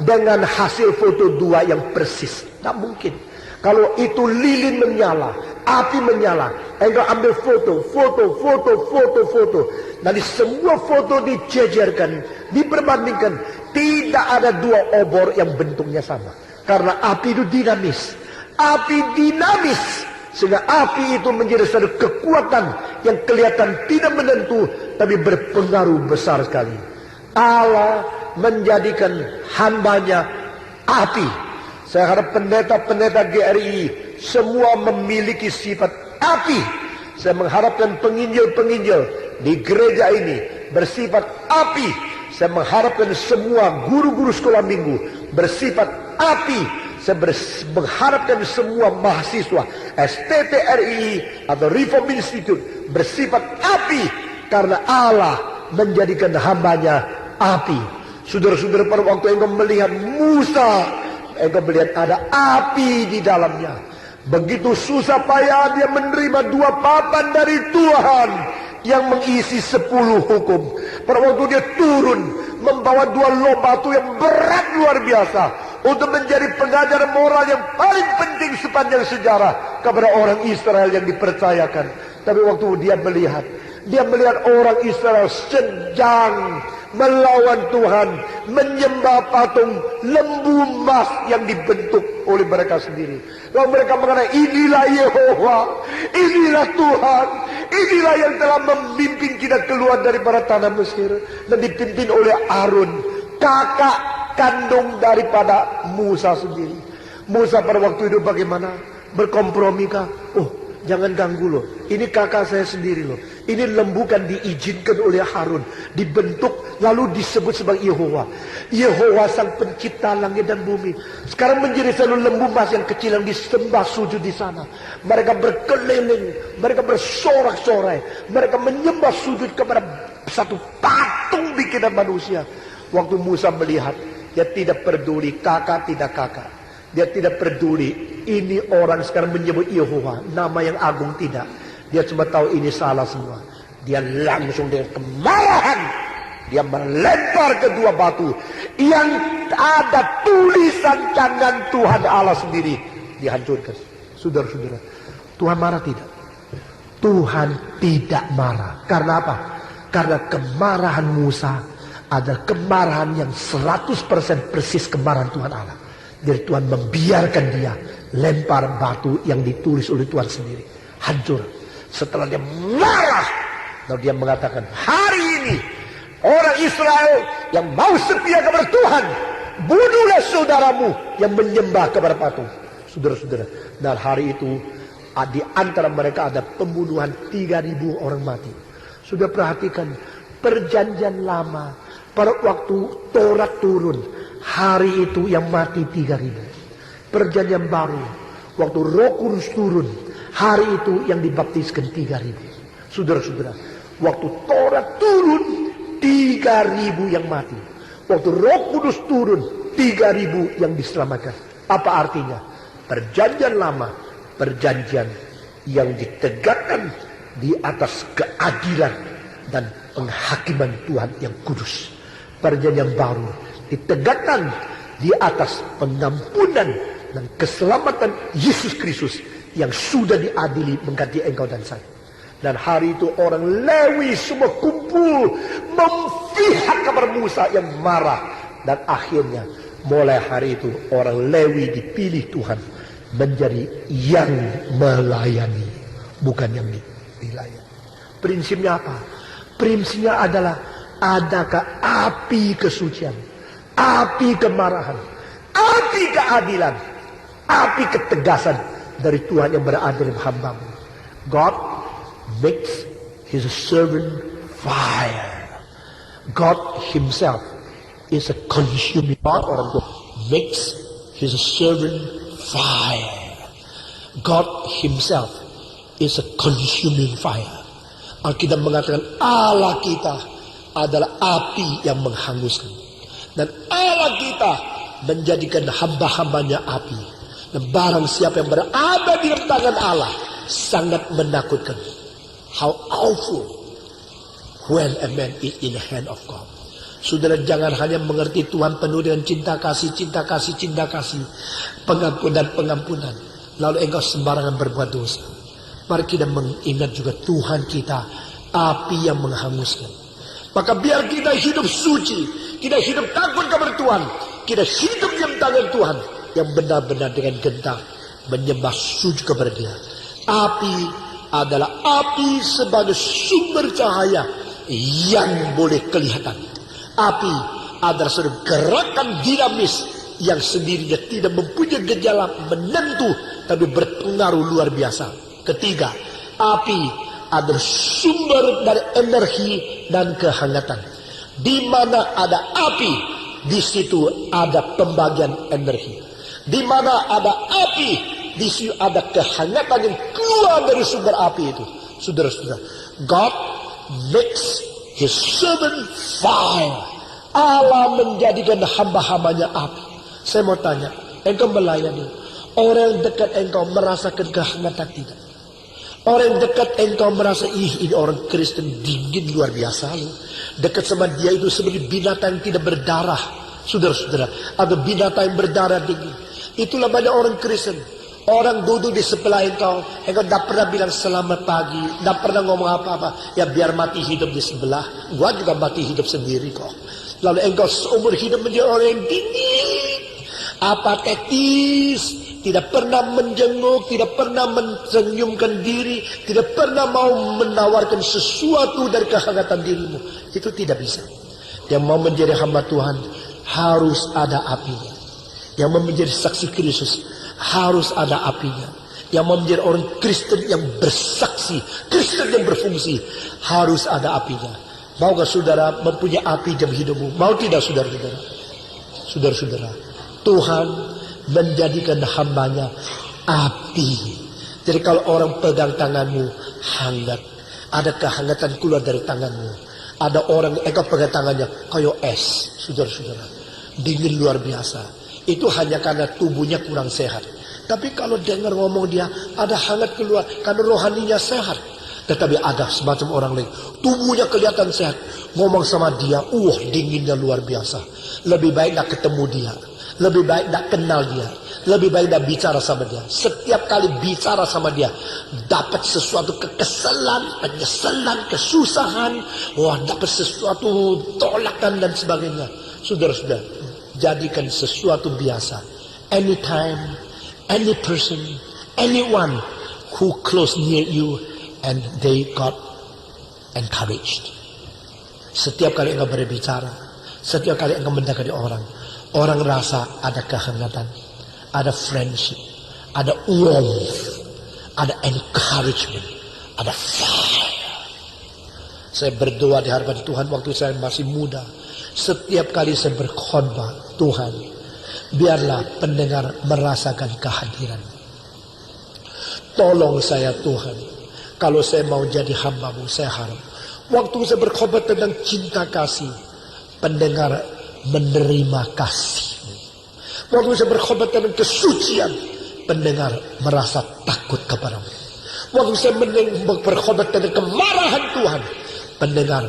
dengan hasil foto dua yang persis. Tak mungkin. Kalau itu lilin menyala, api menyala, engkau ambil foto. Nanti semua foto dijejerkan, diperbandingkan. Tidak ada dua obor yang bentuknya sama. Karena api itu dinamis. Sehingga api itu menjadi satu kekuatan yang kelihatan tidak menentu, tapi berpengaruh besar sekali. Allah menjadikan hambanya api. Saya harap pendeta-pendeta GRI semua memiliki sifat api. Saya mengharapkan penginjil-penginjil di gereja ini bersifat api. Saya mengharapkan semua guru-guru sekolah minggu bersifat api. Saya mengharapkan semua mahasiswa STTRI atau Reform Institute bersifat api. Karena Allah menjadikan hambanya api. Saudara-saudara, pada waktu engkau melihat Musa, engkau melihat ada api di dalamnya. Begitu susah payah dia menerima dua papan dari Tuhan yang mengisi 10 hukum. Pada waktu dia turun membawa dua loh batu yang berat luar biasa untuk menjadi pengajar moral yang paling penting sepanjang sejarah kepada orang Israel yang dipercayakan. Tapi waktu dia melihat orang Israel sedang melawan Tuhan, menyembah patung lembu emas yang dibentuk oleh mereka sendiri. Lalu mereka mengatakan, inilah Yehova, inilah Tuhan, inilah yang telah memimpin kita keluar daripada tanah Mesir. Dan dipimpin oleh Harun, kakak kandung daripada Musa sendiri. Musa pada waktu itu bagaimana? Berkompromi kah? Oh, jangan ganggu loh. Ini kakak saya sendiri loh. Ini lembu kan diizinkan oleh Harun, dibentuk lalu disebut sebagai Yehova. Yehova sang pencipta langit dan bumi. Sekarang menjadi selalu lembu emas yang kecil yang disembah sujud di sana. Mereka berkeliling, mereka bersorak-sorai, mereka menyembah sujud kepada satu patung bikinan manusia. Waktu Musa melihat, dia tidak peduli kakak tidak kakak. Dia tidak peduli ini orang sekarang menyebut Yehova, nama yang agung, tidak. Dia cuma tahu ini salah semua. Dia langsung dengan kemarahan, dia melempar kedua batu yang ada tulisan tangan Tuhan Allah sendiri, dihancurkan. Saudara-saudara, Tuhan marah tidak? Tuhan tidak marah. Karena apa? Karena kemarahan Musa adalah kemarahan yang 100% persis kemarahan Tuhan Allah. Jadi Tuhan membiarkan dia lempar batu yang ditulis oleh Tuhan sendiri, hancur. Setelah dia marah, lalu dia mengatakan, hari ini orang Israel yang mau setia kepada Tuhan, bunuhlah saudaramu yang menyembah kepada patung. Saudara-saudara, dan hari itu di antara mereka ada pembunuhan 3.000 orang mati. Sudah perhatikan perjanjian lama, pada waktu Taurat turun, hari itu yang mati 3.000. Perjanjian baru, waktu Roh Kudus turun, hari itu yang dibaptiskan 3.000. Saudara-saudara, waktu Taurat turun, 3.000 yang mati. Waktu Roh Kudus turun, 3.000 yang diselamatkan. Apa artinya? Perjanjian lama, perjanjian yang ditegakkan di atas keadilan dan penghakiman Tuhan yang kudus. Perjanjian baru ditegakkan di atas pengampunan dan keselamatan Yesus Kristus yang sudah diadili mengganti engkau dan saya. Dan hari itu orang Lewi semua kumpul memihak kepada Musa yang marah. Dan akhirnya mulai hari itu orang Lewi dipilih Tuhan menjadi yang melayani, bukan yang dilayani. Prinsipnya apa? Prinsipnya adalah adakah api kesucian, api kemarahan, api keadilan, api ketegasan dari Tuhan yang berada dalam hamba-Mu. God makes his servant fire. God himself is a consuming God. Orang tua makes his servant fire. God himself is a consuming fire. Alkitab mengatakan Allah kita adalah api yang menghanguskan. Dan Allah kita menjadikan hamba-hambanya api. Dan barang siapa yang berada di tangan Allah sangat menakutkan. How awful when a man is in the hand of God. Saudara jangan hanya mengerti Tuhan penuh dengan cinta kasih, cinta kasih, cinta kasih, pengampunan, pengampunan. Lalu engkau sembarangan berbuat dosa. Mari kita mengingat juga Tuhan kita, api yang menghanguskan. Maka biar kita hidup suci, kita hidup takut kepada Tuhan, kita hidup diam tangan Tuhan, yang benar-benar dengan gentar menyembah sujud kepada Dia. Api adalah api sebagai sumber cahaya yang boleh kelihatan. Api adalah suatu gerakan dinamis yang sendirinya tidak mempunyai gejala menentu, tapi berpengaruh luar biasa. Ketiga, api adalah sumber dari energi dan kehangatan. Di mana ada api, di situ ada pembagian energi. Di mana ada api, di situ ada kehangatan yang keluar dari sumber api itu. Saudara-saudara, God makes His servant fire. Allah menjadikan hamba-hambanya api. Saya mau tanya, engkau melayani, orang yang dekat engkau merasakan kehangatan tidak? Orang yang dekat engkau merasa, ini orang Kristen dingin luar biasa loh. Dekat sama dia itu seperti binatang yang tidak berdarah. Saudara-saudara, atau binatang yang berdarah dingin. Itulah banyak orang Kristen. Orang duduk di sebelah engkau tidak pernah bilang selamat pagi, tidak pernah ngomong apa-apa. Ya biar mati hidup di sebelah, gua juga mati hidup sendiri kok. Lalu engkau seumur hidup menjadi orang yang dingin, apatetis, tidak pernah menjenguk, tidak pernah mensenyumkan diri, tidak pernah mau menawarkan sesuatu dari kehangatan dirimu. Itu tidak bisa. Yang mau menjadi hamba Tuhan harus ada apinya. Yang mau menjadi saksi Kristus harus ada apinya. Yang mau menjadi orang Kristen yang bersaksi, Kristen yang berfungsi, harus ada apinya. Maukah saudara mempunyai api dalam hidupmu? Mau tidak saudara-saudara? Saudara-saudara, Tuhan menjadikan hambanya api. Jadi kalau orang pegang tanganmu hangat, ada kehangatan keluar dari tanganmu. Ada orang engkau pegang tangannya kayak es, saudara-saudara, dingin luar biasa. Itu hanya karena tubuhnya kurang sehat. Tapi kalau dengar ngomong dia, ada hangat keluar karena rohaninya sehat. Tetapi ada semacam orang lain, tubuhnya kelihatan sehat, ngomong sama dia, dinginnya luar biasa. Lebih baik nak ketemu dia, lebih baik nak kenal dia, lebih baik nak bicara sama dia. Setiap kali bicara sama dia, dapat sesuatu kekesalan, penyesalan, kesusahan, dapat sesuatu tolakan dan sebagainya. Saudara-saudara, jadikan sesuatu biasa. Anytime, any person, anyone who close near you, and they got encouraged. Setiap kali engkau berbicara, setiap kali engkau mendekati orang, orang rasa ada kehangatan, ada friendship, ada warmth, ada encouragement, ada fire. Saya berdoa di hadapan Tuhan waktu saya masih muda. Setiap kali saya berkhotbah, Tuhan, biarlah pendengar merasakan kehadiran. Tolong saya Tuhan, kalau saya mau jadi hamba-Mu, saya harap waktu saya berkhotbah tentang cinta kasih, pendengar menerima kasih-Mu. Waktu saya berkhotbah tentang kesucian, pendengar merasa takut kepada-Mu. Waktu saya berkhotbah tentang kemarahan Tuhan, pendengar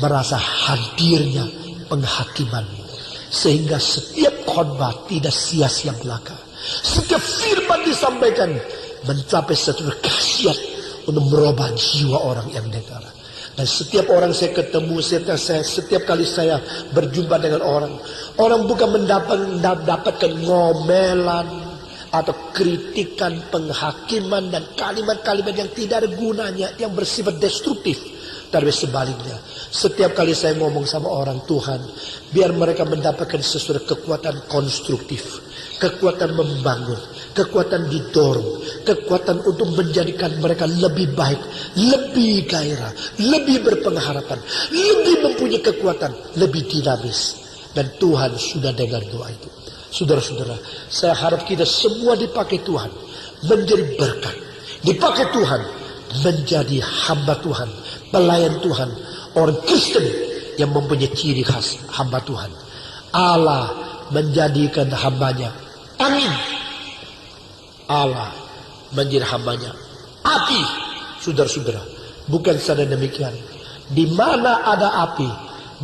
merasa hadirnya penghakiman-Mu. Sehingga setiap khotbah tidak sia-sia belaka. Setiap firman disampaikan mencapai satu khasiat untuk merubah jiwa orang yang dengar. Dan setiap orang saya ketemu, setiap kali saya berjumpa dengan orang bukan mendapatkan ngomelan atau kritikan, penghakiman dan kalimat-kalimat yang tidak ada gunanya, yang bersifat destruktif. Tapi sebaliknya, setiap kali saya ngomong sama orang, Tuhan, biar mereka mendapatkan sesuatu kekuatan konstruktif, kekuatan membangun, kekuatan didorong, kekuatan untuk menjadikan mereka lebih baik, lebih gairah, lebih berpengharapan, lebih mempunyai kekuatan, lebih dinamis. Dan Tuhan sudah dengar doa itu. Saudara-saudara, saya harap kita semua dipakai Tuhan menjadi berkat, dipakai Tuhan menjadi hamba Tuhan, pelayan Tuhan, orang Kristen yang mempunyai ciri khas hamba Tuhan. Allah menjadikan hambanya angin, Allah menjadi hambanya api. Saudara-saudara, bukan saja demikian, di mana ada api,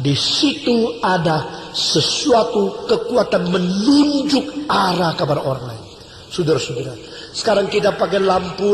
di situ ada sesuatu kekuatan menunjuk arah kepada orang lain. Saudara-saudara, sekarang kita pakai lampu.